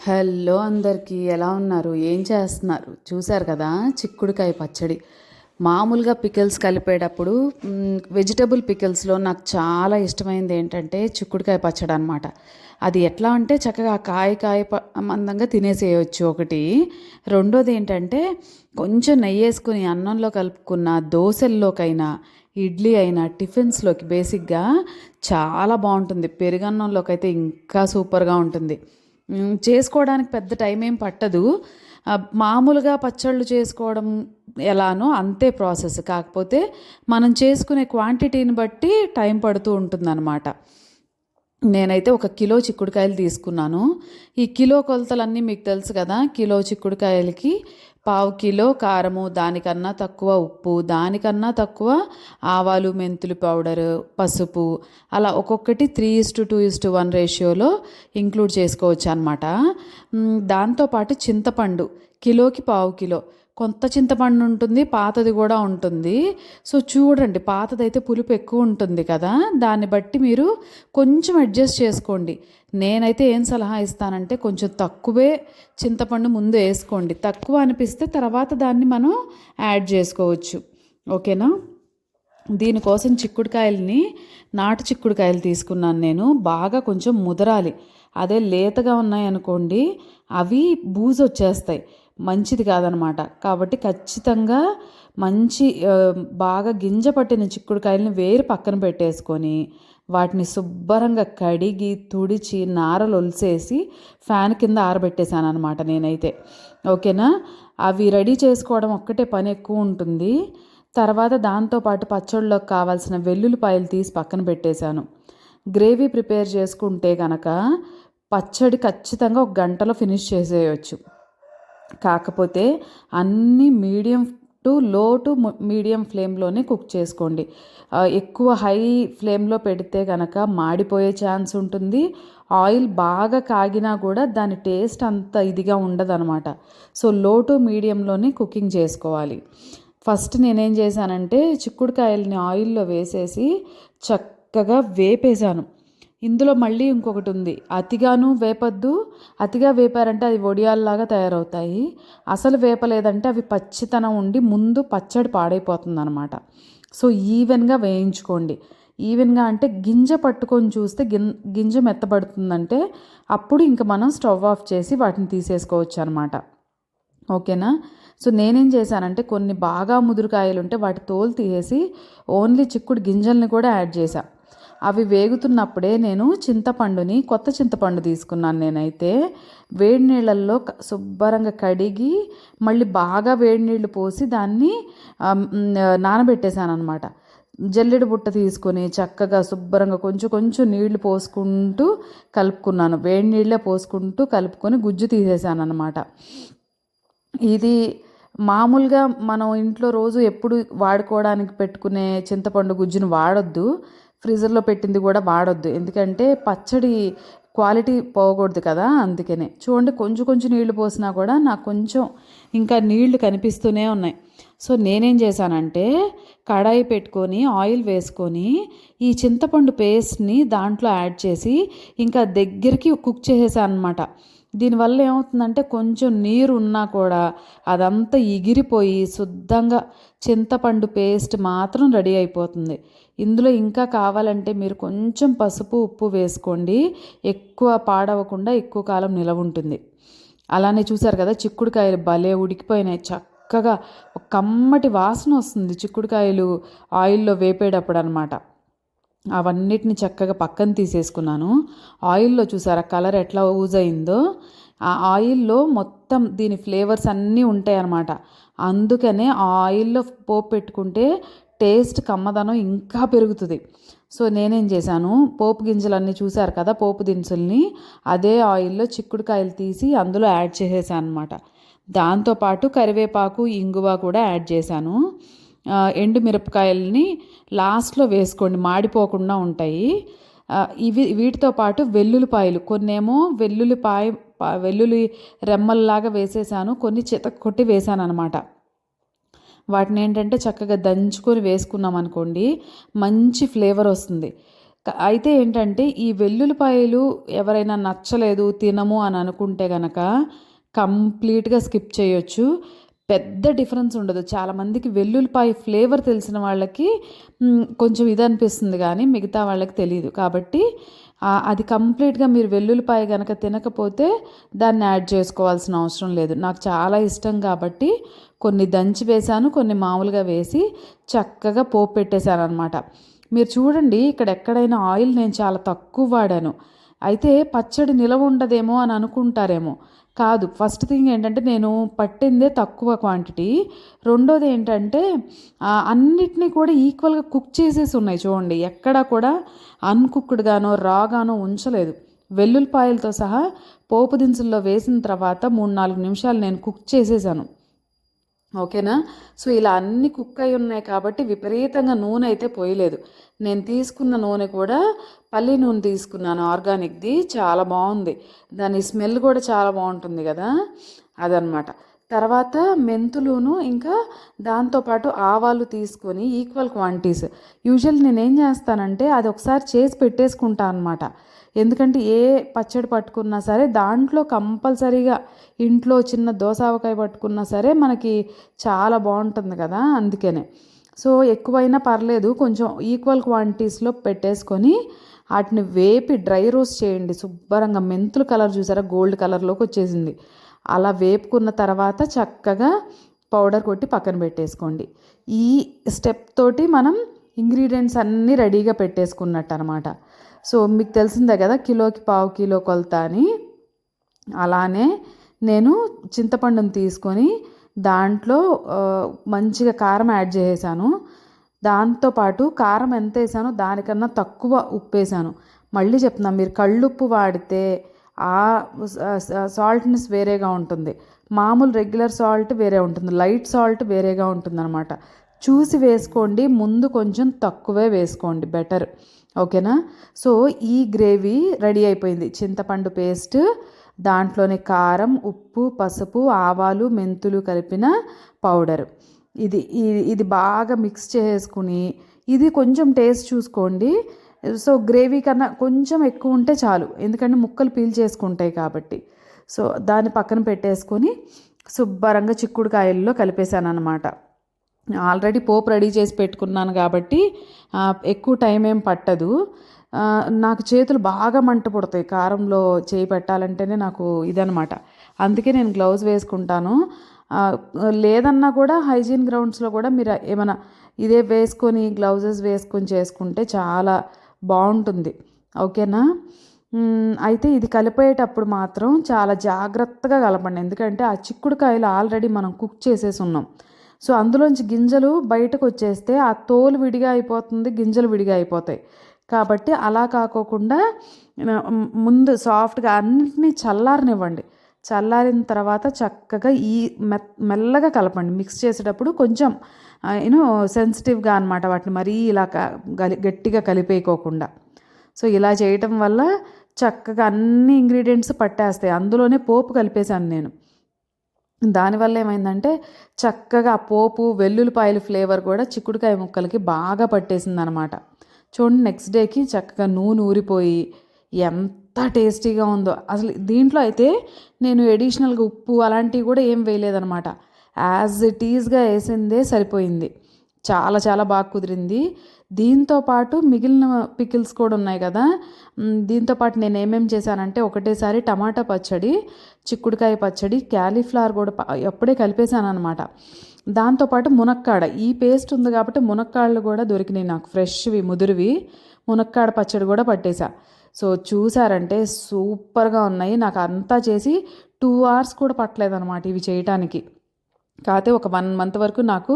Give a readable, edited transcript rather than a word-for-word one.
Hello అందరికీ ఎలా ఉన్నారు? ఏం చేస్తున్నారు? చూశారు కదా చిక్కుడుకాయ పచ్చడి. మామూలుగా పికిల్స్ కలిపేటప్పుడు వెజిటబుల్ పికిల్స్లో నాకు చాలా ఇష్టమైనది ఏంటంటే చిక్కుడుకాయ పచ్చడి అనమాట. అది ఎట్లా అంటే చక్కగా మందంగా తినేసేయచ్చు ఒకటి. రెండోది ఏంటంటే కొంచెం నెయ్యి వేసుకుని అన్నంలో కలుపుకున్న దోశల్లోకైనా, ఇడ్లీ అయినా, టిఫిన్స్లోకి బేసిక్గా చాలా బాగుంటుంది. పెరుగన్నంలోకి అయితే ఇంకా సూపర్గా ఉంటుంది. చేసుకోవడానికి పెద్ద టైం ఏం పట్టదు. మామూలుగా పచ్చళ్ళు చేసుకోవడం ఎలానో అంతే ప్రాసెస్. కాకపోతే మనం చేసుకునే క్వాంటిటీని బట్టి టైం పడుతూ ఉంటుందన్నమాట. నేనైతే 1 కిలో చిక్కుడుకాయలు తీసుకున్నాను. ఈ కిలో కొలతలన్నీ మీకు తెలుసు కదా. కిలో చిక్కుడుకాయలకి 1/4 కిలో కారము, దానికన్నా తక్కువ ఉప్పు, దానికన్నా తక్కువ ఆవాలు, మెంతులు పౌడరు, పసుపు, అలా ఒక్కొక్కటి 3:2:1 రేషియోలో ఇంక్లూడ్ చేసుకోవచ్చు అనమాట. దాంతోపాటు చింతపండు కిలోకి 1/4 కిలో. కొత్త చింతపండు ఉంటుంది, పాతది కూడా ఉంటుంది. సో చూడండి, పాతదైతే పులుపు ఎక్కువ ఉంటుంది కదా, దాన్ని బట్టి మీరు కొంచెం అడ్జస్ట్ చేసుకోండి. నేనైతే ఏం సలహా ఇస్తానంటే కొంచెం తక్కువే చింతపండు ముందు వేసుకోండి. తక్కువ అనిపిస్తే తర్వాత దాన్ని మనం యాడ్ చేసుకోవచ్చు. ఓకేనా? దీనికోసం నాటు చిక్కుడుకాయలు తీసుకున్నాను నేను. బాగా కొంచెం ముదరాలి. అదే లేతగా ఉన్నాయనుకోండి అవి బూజు వచ్చేస్తాయి, మంచిది కాదనమాట. కాబట్టి ఖచ్చితంగా మంచి బాగా గింజ పట్టిన చిక్కుడుకాయలని వేరు పక్కన పెట్టేసుకొని వాటిని శుభ్రంగా కడిగి తుడిచి నారలు ఒలిసేసి ఫ్యాన్ కింద ఆరబెట్టేశాను అనమాట నేనైతే. ఓకేనా? అవి రెడీ చేసుకోవడం ఒక్కటే పని ఎక్కువ ఉంటుంది. తర్వాత దాంతోపాటు పచ్చళ్ళలోకి కావాల్సిన వెల్లుల్లిపాయలు తీసి పక్కన పెట్టేశాను. గ్రేవీ ప్రిపేర్ చేసుకుంటే కనుక పచ్చడి ఖచ్చితంగా 1 గంటలో ఫినిష్ చేసేయచ్చు. కాకపోతే అన్నీ మీడియం టు లో టు మీడియం ఫ్లేమ్లోనే కుక్ చేసుకోండి. ఎక్కువ హై ఫ్లేమ్లో పెడితే కనుక మాడిపోయే ఛాన్స్ ఉంటుంది. ఆయిల్ బాగా కాగినా కూడా దాని టేస్ట్ అంత ఇదిగా ఉండదన్నమాట. సో లో టు మీడియంలోనే కుకింగ్ చేసుకోవాలి. ఫస్ట్ నేనేం చేశానంటే చిక్కుడుకాయలని ఆయిల్లో వేసేసి చక్కగా వేపేశాను. ఇందులో మళ్ళీ ఇంకొకటి ఉంది, అతిగాను వేపద్దు. అతిగా వేపారంటే అది వడియాల్లాగా తయారవుతాయి. అసలు వేపలేదంటే అవి పచ్చితనం ఉండి ముందు పచ్చడి పాడైపోతుంది అనమాట. సో ఈవెన్గా వేయించుకోండి. ఈవెన్గా అంటే గింజ పట్టుకొని చూస్తే గింజ మెత్తబడుతుందంటే అప్పుడు ఇంక మనం స్టవ్ ఆఫ్ చేసి వాటిని తీసేసుకోవచ్చు అనమాట. ఓకేనా? సో నేనేం చేశానంటే కొన్ని బాగా ముదురుకాయలు ఉంటే వాటి తోలు తీసేసి ఓన్లీ చిక్కుడు గింజల్ని కూడా యాడ్ చేశాను. అవి వేగుతున్నప్పుడే నేను కొత్త చింతపండు తీసుకున్నాను. నేనైతే వేడి నీళ్ళల్లో శుభ్రంగా కడిగి మళ్ళీ బాగా వేడి నీళ్ళు పోసి దాన్ని నానబెట్టేశాను అనమాట. జల్లెడ బుట్ట తీసుకొని చక్కగా శుభ్రంగా కొంచెం కొంచెం నీళ్లు పోసుకుంటూ కలుపుకున్నాను. వేడి నీళ్ళే పోసుకుంటూ కలుపుకొని గుజ్జు తీసేసాను అనమాట. ఇది మామూలుగా మనం ఇంట్లో రోజు ఎప్పుడు వాడుకోవడానికి పెట్టుకునే చింతపండు గుజ్జును వాడొద్దు. ఫ్రీజర్లో పెట్టింది కూడా వాడొద్దు. ఎందుకంటే పచ్చడి క్వాలిటీ పోకూడదు కదా, అందుకనే. చూడండి, కొంచెం కొంచెం నీళ్లు పోసినా కూడా నాకు కొంచెం ఇంకా నీళ్లు కనిపిస్తూనే ఉన్నాయి. సో నేనేం చేశానంటే కడాయి పెట్టుకొని ఆయిల్ వేసుకొని ఈ చింతపండు పేస్ట్ని దాంట్లో యాడ్ చేసి ఇంకా దగ్గరికి కుక్ చేసేసాను అనమాట. దీనివల్ల ఏమవుతుందంటే కొంచెం నీరు ఉన్నా కూడా అదంతా ఎగిరిపోయి శుద్ధంగా చింతపండు పేస్ట్ మాత్రం రెడీ అయిపోతుంది. ఇందులో ఇంకా కావాలంటే మీరు కొంచెం పసుపు, ఉప్పు వేసుకోండి. ఎక్కువ పాడవకుండా ఎక్కువ కాలం నిలవ ఉంటుంది. అలానే చూసారు కదా, చిక్కుడుకాయలు భలే ఉడికిపోయినాయి. చక్కగా ఒక కమ్మటి వాసన వస్తుంది చిక్కుడుకాయలు ఆయిల్లో వేపేటప్పుడు అనమాట. అవన్నిటిని చక్కగా పక్కన తీసేసుకున్నాను. ఆయిల్లో చూసారా కలర్ ఎట్లా యూజ్ అయిందో? ఆ ఆయిల్లో మొత్తం దీని ఫ్లేవర్స్ అన్నీ ఉంటాయి అన్నమాట. అందుకనే ఆ ఆయిల్లో పోపు పెట్టుకుంటే టేస్ట్ కమ్మదనం ఇంకా పెరుగుతుంది. సో నేనేం చేశాను, పోపు గింజలన్నీ చూసారు కదా, పోపు దినుసుల్ని అదే ఆయిల్లో చిక్కుడుకాయలు తీసి అందులో యాడ్ చేసేసాను అనమాట. దాంతోపాటు కరివేపాకు, ఇంగువ కూడా యాడ్ చేశాను. ఎండు మిరపకాయలని లాస్ట్లో వేసుకోండి, మాడిపోకుండా ఉంటాయి. వీటితో పాటు వెల్లుల్లిపాయలు కొన్నేమో వెల్లుల్లి రెమ్మల్లాగా వేసేసాను, కొన్ని కొట్టి వేసాను అనమాట. వాటిని ఏంటంటే చక్కగా దంచుకొని వేసుకున్నాం అనుకోండి, మంచి ఫ్లేవర్ వస్తుంది. అయితే ఏంటంటే ఈ వెల్లుల్లిపాయలు ఎవరైనా నచ్చలేదు తినము అని అనుకుంటే గనక కంప్లీట్గా స్కిప్ చేయొచ్చు. పెద్ద డిఫరెన్స్ ఉండదు. చాలామందికి వెల్లుల్లిపాయ ఫ్లేవర్ తెలిసిన వాళ్ళకి కొంచెం ఇది అనిపిస్తుంది కానీ మిగతా వాళ్ళకి తెలీదు. కాబట్టి అది కంప్లీట్గా మీరు వెల్లుల్లిపాయ కనుక తినకపోతే దాన్ని యాడ్ చేసుకోవాల్సిన అవసరం లేదు. నాకు చాలా ఇష్టం కాబట్టి కొన్ని దంచి వేశాను, కొన్ని మామూలుగా వేసి చక్కగా పోపు పెట్టేశాను అనమాట. మీరు చూడండి ఇక్కడ ఎక్కడైనా ఆయిల్ నేను చాలా తక్కువ వాడాను. అయితే పచ్చడి నిలవ ఉండదేమో అని అనుకుంటారేమో, కాదు. ఫస్ట్ థింగ్ ఏంటంటే నేను పట్టిందే తక్కువ క్వాంటిటీ. రెండోది ఏంటంటే అన్నిటినీ కూడా ఈక్వల్గా కుక్ చేసేసి ఉన్నాయి చూడండి. ఎక్కడా కూడా అన్కుక్డ్గానో రాగానో ఉంచలేదు. వెల్లుల్లిపాయలతో సహా పోపు దినుసుల్లో వేసిన తర్వాత 3-4 నిమిషాలు నేను కుక్ చేసేసాను. ఓకేనా. సో ఇలా అన్నీ కుక్ అయి ఉన్నాయి కాబట్టి విపరీతంగా నూనె అయితే పోయలేదు. నేను తీసుకున్న నూనె కూడా పల్లి నూనె తీసుకున్నాను, ఆర్గానిక్ది. చాలా బాగుంది, దాని స్మెల్ కూడా చాలా బాగుంటుంది కదా, అదనమాట. తర్వాత మెంతులును ఇంకా దాంతోపాటు ఆవాలు తీసుకొని ఈక్వల్ క్వాంటిటీస్. యూజువల్ నేనేం చేస్తానంటే అది ఒకసారి చేసి పెట్టేసుకుంటాను అనమాట. ఎందుకంటే ఏ పచ్చడి పట్టుకున్నా సరే దాంట్లో కంపల్సరీగా ఇంట్లో చిన్న దోసావకాయ పట్టుకున్నా సరే మనకి చాలా బాగుంటుంది కదా, అందుకనే. సో ఎక్కువైనా పర్లేదు, కొంచెం ఈక్వల్ క్వాంటిటీస్లో పెట్టేసుకొని వాటిని వేపి డ్రై రోస్ట్ చేయండి శుభ్రంగా. మెంతుల కలర్ చూసారా, గోల్డ్ కలర్లోకి వచ్చేసింది. అలా వేపుకున్న తర్వాత చక్కగా పౌడర్ కొట్టి పక్కన పెట్టేసుకోండి. ఈ స్టెప్ తోటి మనం ఇంగ్రీడియంట్స్ అన్నీ రెడీగా పెట్టేసుకున్నట్టు అనమాట. సో మీకు తెలిసిందే కదా కిలోకి పావు కిలో కొలత అని. అలానే నేను చింతపండుని తీసుకొని దాంట్లో మంచిగా కారం యాడ్ చేసేసాను. దాంతోపాటు కారం ఎంత వేసానో దానికన్నా తక్కువ ఉప్పు వేసాను. మళ్ళీ చెప్తున్నా, మీరు కళ్ళుప్పు వాడితే ఆ సాల్ట్నెస్ వేరేగా ఉంటుంది, మామూలు రెగ్యులర్ సాల్ట్ వేరే ఉంటుంది, లైట్ సాల్ట్ వేరేగా ఉంటుంది అనమాట. చూసి వేసుకోండి, ముందు కొంచెం తక్కువే వేసుకోండి, బెటర్. ఓకేనా. సో ఈ గ్రేవీ రెడీ అయిపోయింది. చింతపండు పేస్ట్, దాంట్లోనే కారం, ఉప్పు, పసుపు, ఆవాలు, మెంతులు కలిపిన పౌడర్. ఇది బాగా మిక్స్ చేసుకుని ఇది కొంచెం టేస్ట్ చూసుకోండి. సో గ్రేవీ కన్నా కొంచెం ఎక్కువ ఉంటే చాలు, ఎందుకంటే ముక్కలు పీల్ చేసుకుంటాయి కాబట్టి. సో దాన్ని పక్కన పెట్టేసుకొని శుభ్రంగా చిక్కుడుకాయల్లో కలిపేశాను అనమాట. ఆల్రెడీ పోపు రెడీ చేసి పెట్టుకున్నాను కాబట్టి ఎక్కువ టైం ఏం పట్టదు. నాకు చేతులు బాగా మంట పుడతాయి కారంలో చేయి పెట్టాలంటేనే నాకు ఇదనమాట. అందుకే నేను గ్లౌజ్ వేసుకుంటాను. లేదన్నా కూడా హైజీన్ గ్రౌండ్స్లో కూడా మీరు ఏమైనా ఇదే వేసుకొని గ్లౌజెస్ వేసుకొని చేసుకుంటే చాలా బాగుంటుంది. ఓకేనా. అయితే ఇది కలిపేటప్పుడు మాత్రం చాలా జాగ్రత్తగా కలపండి, ఎందుకంటే ఆ చిక్కుడుకాయలు ఆల్రెడీ మనం కుక్ చేసేసి ఉన్నాం. సో అందులోంచి గింజలు బయటకు వచ్చేస్తే ఆ తోలు విడిగా అయిపోతుంది, గింజలు విడిగా అయిపోతాయి. కాబట్టి అలా కాకోకుండా ముందు సాఫ్ట్గా అన్నింటినీ చల్లారనివ్వండి. చల్లారిన తర్వాత చక్కగా మెల్లగా కలపండి. మిక్స్ చేసేటప్పుడు కొంచెం సెన్సిటివ్గా అనమాట, వాటిని మరీ ఇలా గట్టిగా కలిపేయకోకుండా. సో ఇలా చేయటం వల్ల చక్కగా అన్ని ఇంగ్రీడియంట్స్ పట్టేస్తాయి. అందులోనే పోపు కలిపేశాను నేను. దానివల్ల ఏమైందంటే చక్కగా ఆ పోపు, వెల్లుల్లిపాయల ఫ్లేవర్ కూడా చిక్కుడుకాయ ముక్కలకి బాగా పట్టేసింది అనమాట. చూడండి, నెక్స్ట్ డేకి చక్కగా నూనె ఊరిపోయి ఎంత టేస్టీగా ఉందో అసలు. దీంట్లో అయితే నేను ఎడిషనల్గా ఉప్పు అలాంటివి కూడా ఏం వేయలేదనమాట. యాజ్ ఇట్ ఈజ్గా వేసిందే సరిపోయింది. చాలా చాలా బాగా కుదిరింది. దీంతోపాటు మిగిలిన పికిల్స్ కూడా ఉన్నాయి కదా, దీంతోపాటు నేను ఏమేమి చేశానంటే ఒకటేసారి టమాటా పచ్చడి, చిక్కుడుకాయ పచ్చడి, క్యాలీఫ్లవర్ కూడా అప్పుడే కలిపేశాను అనమాట. దాంతోపాటు మునక్కాడ, ఈ పేస్ట్ ఉంది కాబట్టి మునక్కాడలు కూడా దొరికినాయి నాకు, ఫ్రెష్వి ముదురువి. మునక్కాడ పచ్చడి కూడా పట్టేశా. సో చూసారంటే సూపర్గా ఉన్నాయి. నాకు అంతా చేసి 2 hours కూడా పట్టలేదన్నమాట ఇవి చేయటానికి. కాకపోతే ఒక 1 month వరకు నాకు